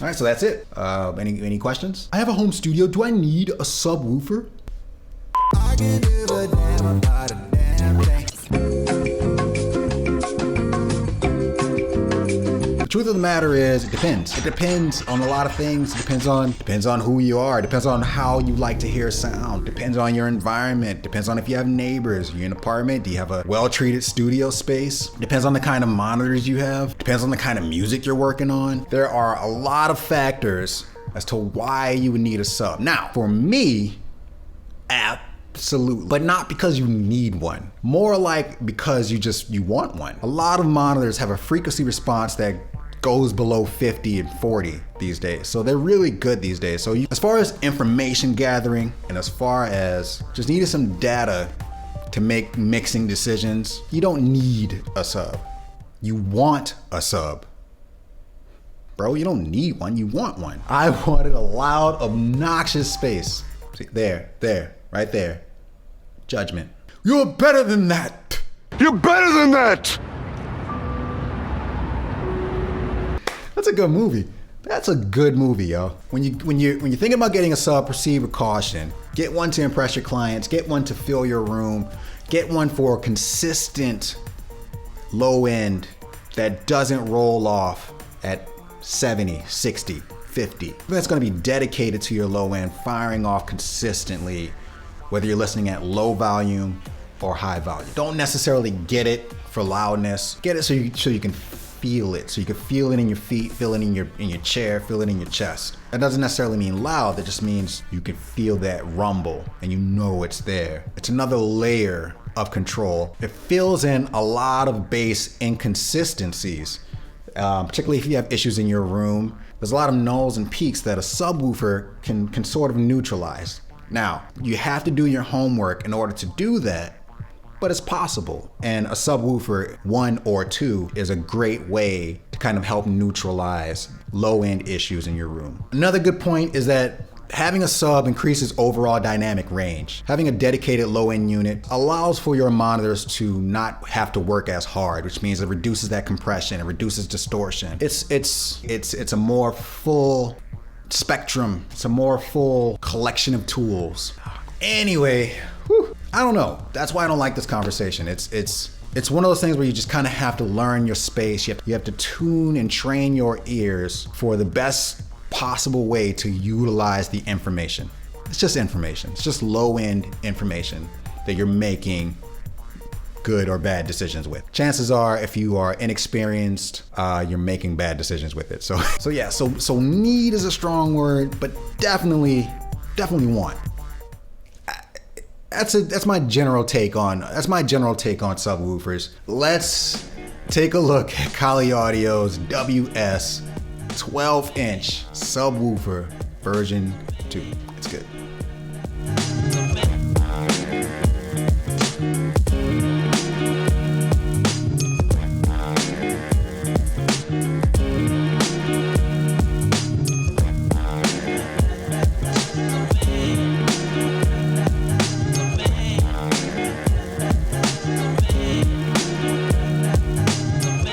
All right, so that's it. Any questions? I have a home studio. Do I need a subwoofer? I can give a damn about a damn thing. The truth of the matter is, it depends. It depends on a lot of things. It depends on who you are. It depends on how you like to hear sound. It depends on your environment. It depends on if you have neighbors. You're in an apartment. Do you have a well-treated studio space? It depends on the kind of monitors you have. It depends on the kind of music you're working on. There are a lot of factors as to why you would need a sub. Now, for me, absolutely, but not because you need one. More like because you want one. A lot of monitors have a frequency response that goes below 50 and 40 these days. So they're really good these days. So as far as information gathering and as far as just needing some data to make mixing decisions, you don't need a sub. You want a sub. Bro, you don't need one, you want one. I wanted a loud, obnoxious space. See, there, right there. Judgment. You're better than that. You're better than that. That's a good movie. That's a good movie, yo. When you think about getting a sub, proceed with caution. Get one to impress your clients. Get one to fill your room. Get one for consistent low end that doesn't roll off at 70, 60, 50. That's gonna be dedicated to your low end, firing off consistently, whether you're listening at low volume or high volume. Don't necessarily get it for loudness. Get it so you can feel it. So you can feel it in your feet, feel it in your chair, feel it in your chest. That doesn't necessarily mean loud, that just means you can feel that rumble and you know it's there. It's another layer of control. It fills in a lot of bass inconsistencies, particularly if you have issues in your room. There's a lot of nulls and peaks that a subwoofer can sort of neutralize. Now, you have to do your homework in order to do that, but it's possible. And a subwoofer 1 or 2 is a great way to kind of help neutralize low-end issues in your room. Another good point is that having a sub increases overall dynamic range. Having a dedicated low-end unit allows for your monitors to not have to work as hard, which means it reduces that compression, it reduces distortion. It's a more full spectrum. It's a more full collection of tools. Anyway, I don't know. That's why I don't like this conversation. It's one of those things where you just kind of have to learn your space. You have to tune and train your ears for the best possible way to utilize the information. It's just information. It's just low-end information that you're making good or bad decisions with. Chances are, if you are inexperienced, you're making bad decisions with it. So need is a strong word, but definitely want. That's my general take on subwoofers. Let's take a look at Kali Audio's WS 12-inch subwoofer version 2. It's good.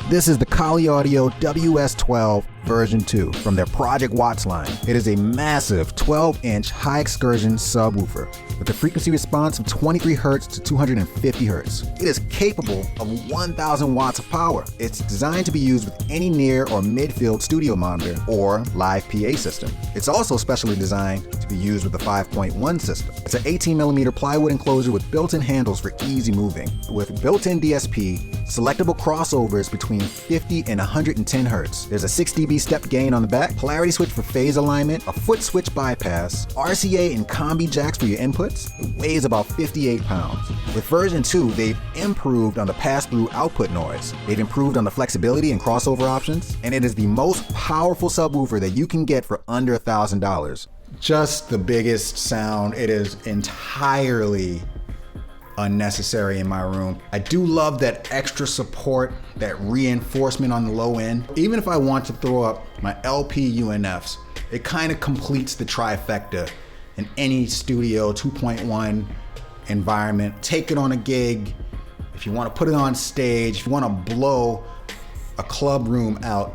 This is the Kali Audio WS-12 version 2 from their Project Watts line. It is a massive 12-inch high excursion subwoofer with a frequency response of 23 Hz to 250 Hz. It is capable of 1,000 watts of power. It's designed to be used with any near or mid-field studio monitor or live PA system. It's also specially designed to be used with a 5.1 system. It's an 18mm plywood enclosure with built-in handles for easy moving. With built-in DSP, selectable crossovers between 50 and 110 Hz. There's a 6 dB step gain on the back, polarity switch for phase alignment, a foot switch bypass, RCA and combi jacks for your inputs. It weighs about 58 pounds. With version 2, they've improved on the pass-through output noise. They've improved on the flexibility and crossover options, and it is the most powerful subwoofer that you can get for under $1,000. Just the biggest sound. It is entirely unnecessary in my room. I do love that extra support, that reinforcement on the low end. Even if I want to throw up my LP UNFs, it kind of completes the trifecta in any studio 2.1 environment. Take it on a gig, if you want to put it on stage, if you want to blow a club room out,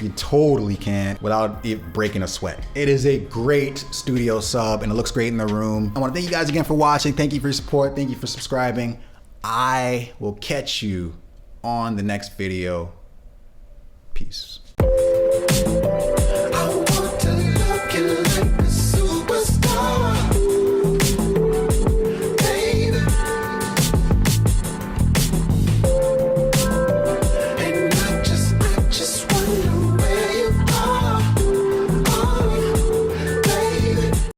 You totally can without it breaking a sweat. It is a great studio sub and it looks great in the room. I want to thank you guys again for watching. Thank you for your support. Thank you for subscribing. I will catch you on the next video. Peace.